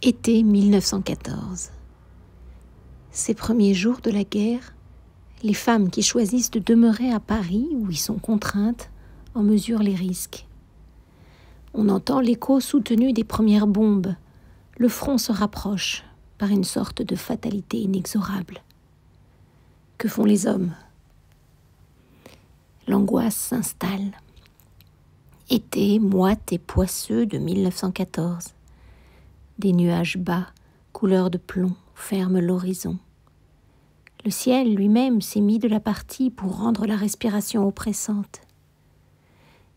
Été 1914. Ces premiers jours de la guerre, les femmes qui choisissent de demeurer à Paris, où ils sont contraintes, en mesurent les risques. On entend l'écho soutenu des premières bombes. Le front se rapproche par une sorte de fatalité inexorable. Que font les hommes? L'angoisse s'installe. Été moite et poisseux de 1914. Des nuages bas, couleur de plomb, ferment l'horizon. Le ciel lui-même s'est mis de la partie pour rendre la respiration oppressante.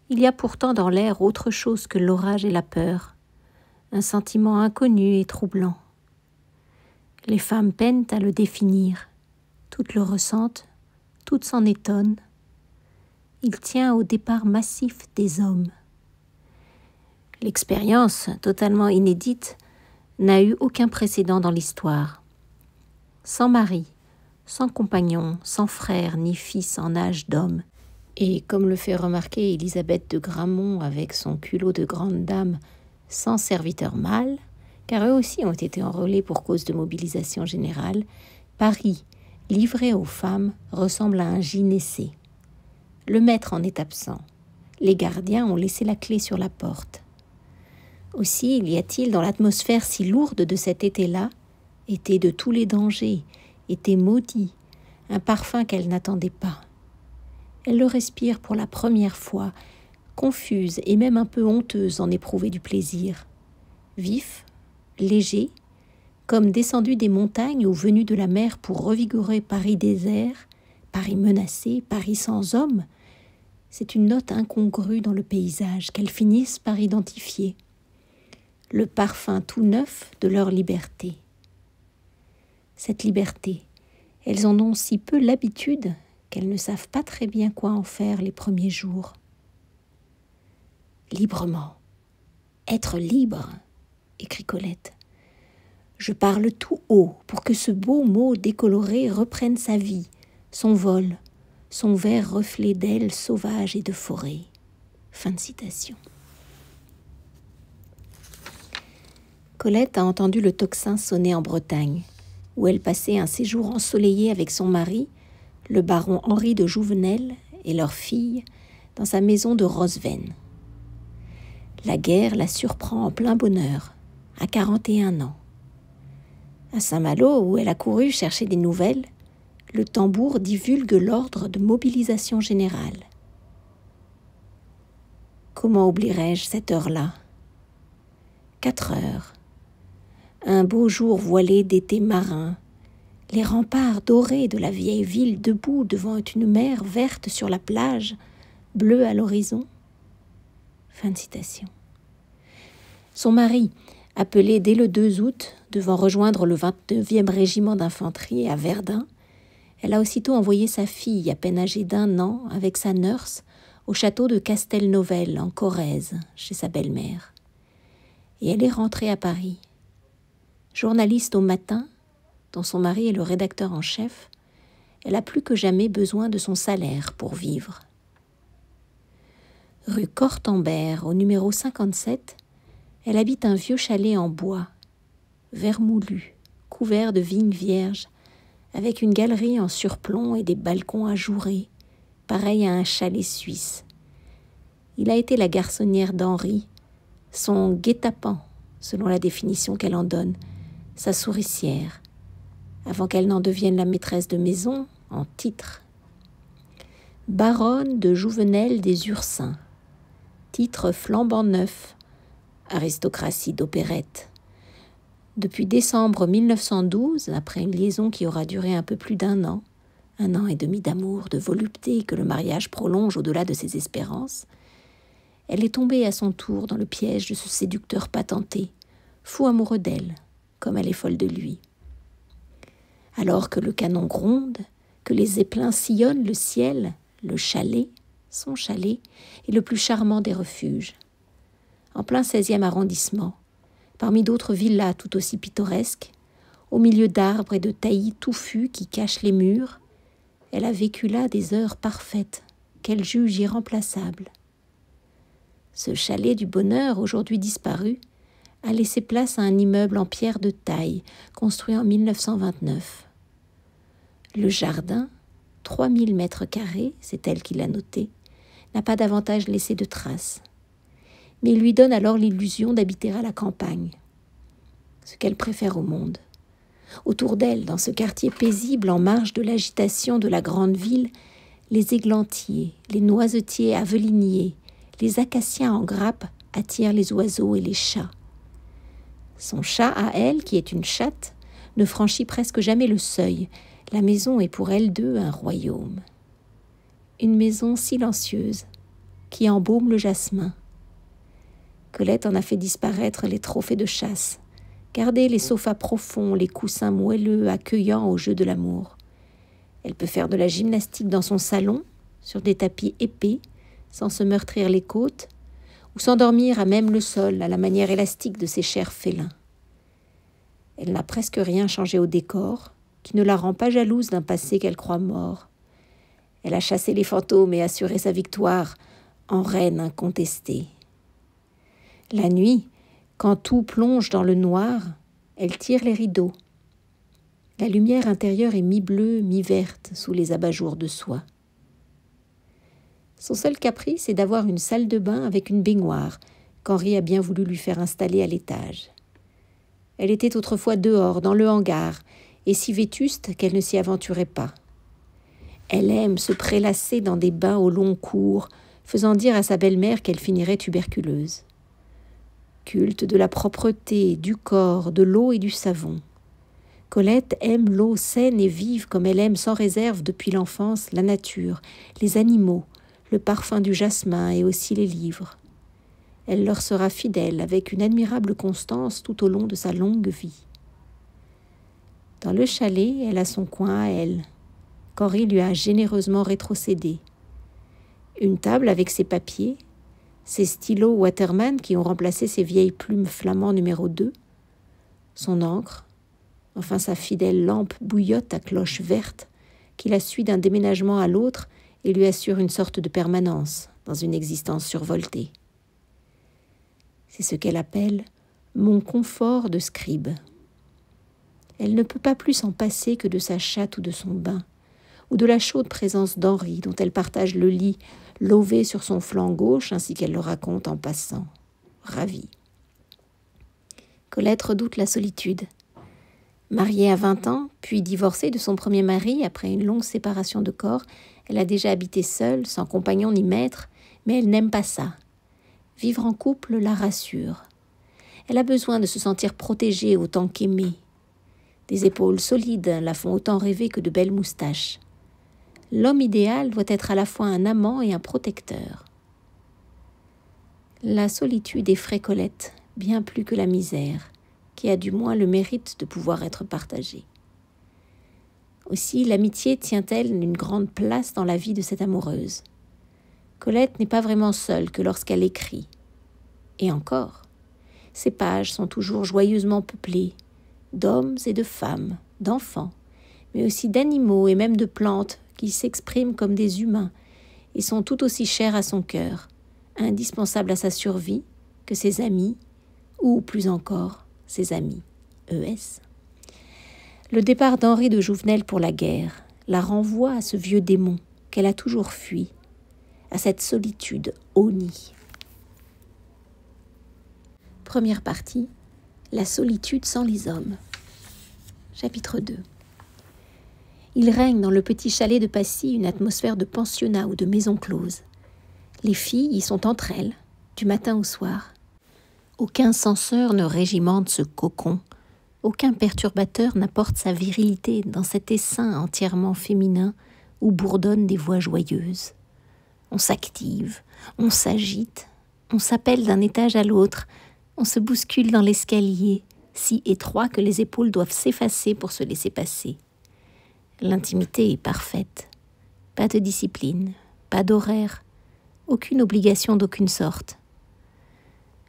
Il y a pourtant dans l'air autre chose que l'orage et la peur, un sentiment inconnu et troublant. Les femmes peinent à le définir, toutes le ressentent, toutes s'en étonnent. Il tient au départ massif des hommes. L'expérience, totalement inédite, n'a eu aucun précédent dans l'histoire. Sans mari, sans compagnon, sans frère ni fils en âge d'homme, et comme le fait remarquer Élisabeth de Gramont avec son culot de grande dame, sans serviteur mâle, car eux aussi ont été enrôlés pour cause de mobilisation générale, Paris, livré aux femmes, ressemble à un gynécée. Le maître en est absent. Les gardiens ont laissé la clé sur la porte. Aussi y a-t-il dans l'atmosphère si lourde de cet été-là, été de tous les dangers, été maudit, un parfum qu'elle n'attendait pas. Elle le respire pour la première fois, confuse et même un peu honteuse d'en éprouver du plaisir. Vif, léger, comme descendu des montagnes ou venu de la mer pour revigorer Paris désert, Paris menacé, Paris sans hommes, c'est une note incongrue dans le paysage qu'elles finissent par identifier. Le parfum tout neuf de leur liberté. Cette liberté, elles en ont si peu l'habitude qu'elles ne savent pas très bien quoi en faire les premiers jours. Librement, être libre, écrit Colette. Je parle tout haut pour que ce beau mot décoloré reprenne sa vie, son vol, son vert reflet d'ailes sauvages et de forêt. Fin de citation. Colette a entendu le tocsin sonner en Bretagne, où elle passait un séjour ensoleillé avec son mari, le baron Henri de Jouvenel et leur fille, dans sa maison de Rosven. La guerre la surprend en plein bonheur, à 41 ans. À Saint-Malo, où elle a couru chercher des nouvelles, le tambour divulgue l'ordre de mobilisation générale. Comment oublierais-je cette heure-là? 4 heures. Un beau jour voilé d'été marin, les remparts dorés de la vieille ville debout devant une mer verte sur la plage, bleue à l'horizon. Fin de citation. Son mari, appelé dès le 2 août, devant rejoindre le 29e régiment d'infanterie à Verdun, elle a aussitôt envoyé sa fille, à peine âgée d'1 an, avec sa nurse, au château de Castelnovel, en Corrèze, chez sa belle-mère. Et elle est rentrée à Paris. Journaliste au Matin, dont son mari est le rédacteur en chef, elle a plus que jamais besoin de son salaire pour vivre. Rue Cortambert, au numéro 57, elle habite un vieux chalet en bois, vermoulu, couvert de vignes vierges, avec une galerie en surplomb et des balcons ajourés, pareil à un chalet suisse. Il a été la garçonnière d'Henri, son guet-apens, selon la définition qu'elle en donne, sa souricière, avant qu'elle n'en devienne la maîtresse de maison en titre. Baronne de Jouvenel des Ursins, titre flambant neuf, aristocratie d'opérette. Depuis décembre 1912, après une liaison qui aura duré un peu plus d'1 an, 1 an et demi d'amour, de volupté que le mariage prolonge au-delà de ses espérances, elle est tombée à son tour dans le piège de ce séducteur patenté, fou amoureux d'elle, comme elle est folle de lui. Alors que le canon gronde, que les zeppelins sillonnent le ciel, le chalet, son chalet, est le plus charmant des refuges. En plein 16e arrondissement, parmi d'autres villas tout aussi pittoresques, au milieu d'arbres et de taillis touffus qui cachent les murs, elle a vécu là des heures parfaites, qu'elle juge irremplaçables. Ce chalet du bonheur, aujourd'hui disparu, a laissé place à un immeuble en pierre de taille, construit en 1929. Le jardin, 3000 mètres carrés, c'est elle qui l'a noté, n'a pas davantage laissé de traces. Mais il lui donne alors l'illusion d'habiter à la campagne, ce qu'elle préfère au monde. Autour d'elle, dans ce quartier paisible en marge de l'agitation de la grande ville, les églantiers, les noisetiers aveliniers, les acacias en grappe attirent les oiseaux et les chats. Son chat à elle, qui est une chatte, ne franchit presque jamais le seuil. La maison est pour elles deux un royaume. Une maison silencieuse, qui embaume le jasmin. Colette en a fait disparaître les trophées de chasse, gardé les sofas profonds, les coussins moelleux accueillants au jeu de l'amour. Elle peut faire de la gymnastique dans son salon, sur des tapis épais, sans se meurtrir les côtes, ou s'endormir à même le sol, à la manière élastique de ses chers félins. Elle n'a presque rien changé au décor, qui ne la rend pas jalouse d'un passé qu'elle croit mort. Elle a chassé les fantômes et assuré sa victoire en reine incontestée. La nuit, quand tout plonge dans le noir, elle tire les rideaux. La lumière intérieure est mi-bleue, mi-verte sous les abat-jours de soie. Son seul caprice est d'avoir une salle de bain avec une baignoire qu'Henri a bien voulu lui faire installer à l'étage. Elle était autrefois dehors, dans le hangar, et si vétuste qu'elle ne s'y aventurait pas. Elle aime se prélasser dans des bains au long cours, faisant dire à sa belle-mère qu'elle finirait tuberculeuse. Culte de la propreté, du corps, de l'eau et du savon. Colette aime l'eau saine et vive comme elle aime sans réserve depuis l'enfance la nature, les animaux, le parfum du jasmin et aussi les livres. Elle leur sera fidèle avec une admirable constance tout au long de sa longue vie. Dans le chalet, elle a son coin à elle, qu'Henri lui a généreusement rétrocédé. Une table avec ses papiers, ses stylos Waterman qui ont remplacé ses vieilles plumes flamand numéro 2, son encre, enfin sa fidèle lampe bouillotte à cloche verte qui la suit d'un déménagement à l'autre et lui assure une sorte de permanence dans une existence survoltée. C'est ce qu'elle appelle « mon confort de scribe ». Elle ne peut pas plus s'en passer que de sa chatte ou de son bain, ou de la chaude présence d'Henri, dont elle partage le lit, lové sur son flanc gauche, ainsi qu'elle le raconte en passant, ravie. Colette redoute la solitude. Mariée à 20 ans, puis divorcée de son premier mari après une longue séparation de corps, elle a déjà habité seule, sans compagnon ni maître, mais elle n'aime pas ça. Vivre en couple la rassure. Elle a besoin de se sentir protégée autant qu'aimée. Des épaules solides la font autant rêver que de belles moustaches. L'homme idéal doit être à la fois un amant et un protecteur. La solitude effraie Colette, bien plus que la misère, qui a du moins le mérite de pouvoir être partagée. Aussi, l'amitié tient-elle une grande place dans la vie de cette amoureuse. Colette n'est pas vraiment seule que lorsqu'elle écrit. Et encore, ses pages sont toujours joyeusement peuplées, d'hommes et de femmes, d'enfants, mais aussi d'animaux et même de plantes qui s'expriment comme des humains et sont tout aussi chers à son cœur, indispensables à sa survie que ses amis, ou plus encore, ses amis, ES. Le départ d'Henri de Jouvenel pour la guerre la renvoie à ce vieux démon qu'elle a toujours fui, à cette solitude honnie. Première partie, la solitude sans les hommes. Chapitre 2. Il règne dans le petit chalet de Passy une atmosphère de pensionnat ou de maison close. Les filles y sont entre elles, du matin au soir. Aucun censeur ne régimente ce cocon. Aucun perturbateur n'apporte sa virilité dans cet essaim entièrement féminin où bourdonnent des voix joyeuses. On s'active, on s'agite, on s'appelle d'un étage à l'autre, on se bouscule dans l'escalier, si étroit que les épaules doivent s'effacer pour se laisser passer. L'intimité est parfaite. Pas de discipline, pas d'horaire, aucune obligation d'aucune sorte.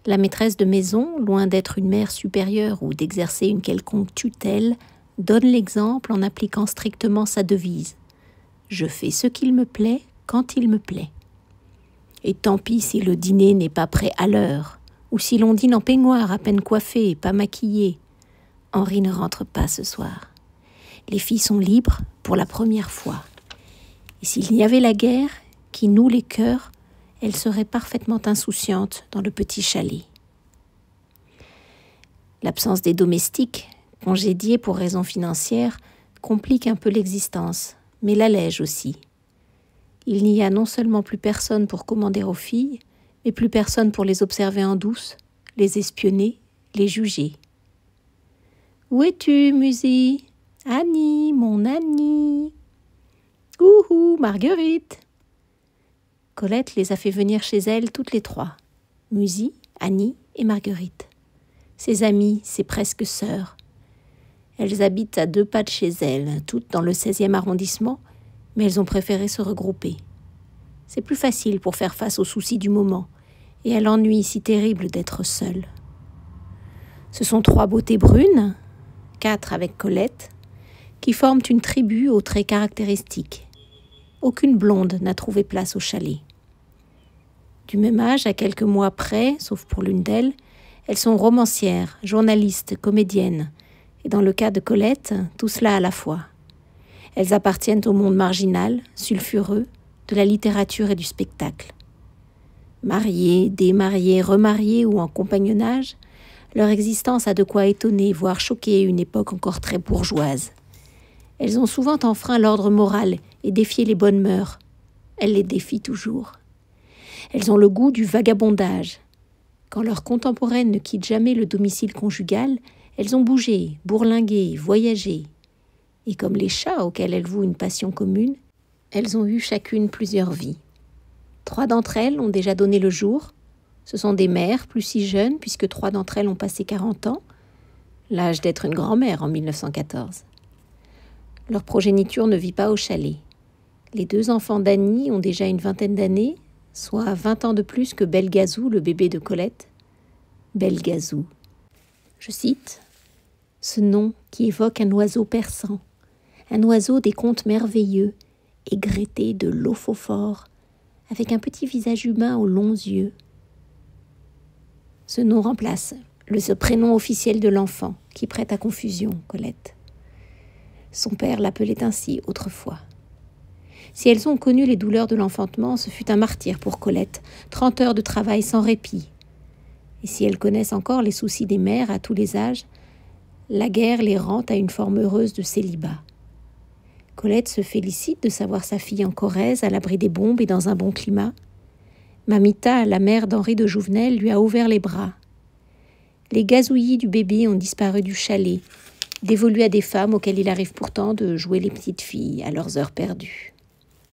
La maîtresse de maison, loin d'être une mère supérieure ou d'exercer une quelconque tutelle, donne l'exemple en appliquant strictement sa devise. Je fais ce qu'il me plaît quand il me plaît. Et tant pis si le dîner n'est pas prêt à l'heure ou si l'on dîne en peignoir, à peine coiffé et pas maquillé. Henri ne rentre pas ce soir. Les filles sont libres pour la première fois. Et s'il y avait la guerre qui noue les cœurs, elles seraient parfaitement insouciantes dans le petit chalet. L'absence des domestiques, congédiés pour raisons financières, complique un peu l'existence, mais l'allège aussi. Il n'y a non seulement plus personne pour commander aux filles, mais plus personne pour les observer en douce, les espionner, les juger. « Où es-tu, Musie ? Annie, mon Annie !»« Ouhou, Marguerite !» Colette les a fait venir chez elle toutes les trois, Musie, Annie et Marguerite. Ses amies, ses presque sœurs. Elles habitent à 2 pas de chez elles, toutes dans le 16e arrondissement, mais elles ont préféré se regrouper. C'est plus facile pour faire face aux soucis du moment et à l'ennui si terrible d'être seule. Ce sont 3 beautés brunes, 4 avec Colette, qui forment une tribu aux traits caractéristiques. Aucune blonde n'a trouvé place au chalet. Du même âge, à quelques mois près, sauf pour l'une d'elles, elles sont romancières, journalistes, comédiennes, et dans le cas de Colette, tout cela à la fois. Elles appartiennent au monde marginal, sulfureux, de la littérature et du spectacle. Mariées, démariées, remariées ou en compagnonnage, leur existence a de quoi étonner, voire choquer une époque encore très bourgeoise. Elles ont souvent enfreint l'ordre moral et défié les bonnes mœurs. Elles les défient toujours. Elles ont le goût du vagabondage. Quand leurs contemporaines ne quittent jamais le domicile conjugal, elles ont bougé, bourlingué, voyagé. Et comme les chats auxquels elles vouent une passion commune, elles ont eu chacune plusieurs vies. 3 d'entre elles ont déjà donné le jour. Ce sont des mères, plus si jeunes, puisque 3 d'entre elles ont passé 40 ans, l'âge d'être une grand-mère en 1914. Leur progéniture ne vit pas au chalet. Les 2 enfants d'Annie ont déjà une vingtaine d'années, soit 20 ans de plus que Belgazou, le bébé de Colette. Belgazou. Je cite « Ce nom qui évoque un oiseau persan, un oiseau des contes merveilleux, aigretté de l'ophophore, avec un petit visage humain aux longs yeux. » Ce nom remplace le prénom officiel de l'enfant, qui prête à confusion, Colette. Son père l'appelait ainsi autrefois. Si elles ont connu les douleurs de l'enfantement, ce fut un martyre pour Colette, 30 heures de travail sans répit. Et si elles connaissent encore les soucis des mères à tous les âges, la guerre les rend à une forme heureuse de célibat. Colette se félicite de savoir sa fille en Corrèze, à l'abri des bombes et dans un bon climat. Mamita, la mère d'Henri de Jouvenel, lui a ouvert les bras. Les gazouillis du bébé ont disparu du chalet, dévolus à des femmes auxquelles il arrive pourtant de jouer les petites filles à leurs heures perdues.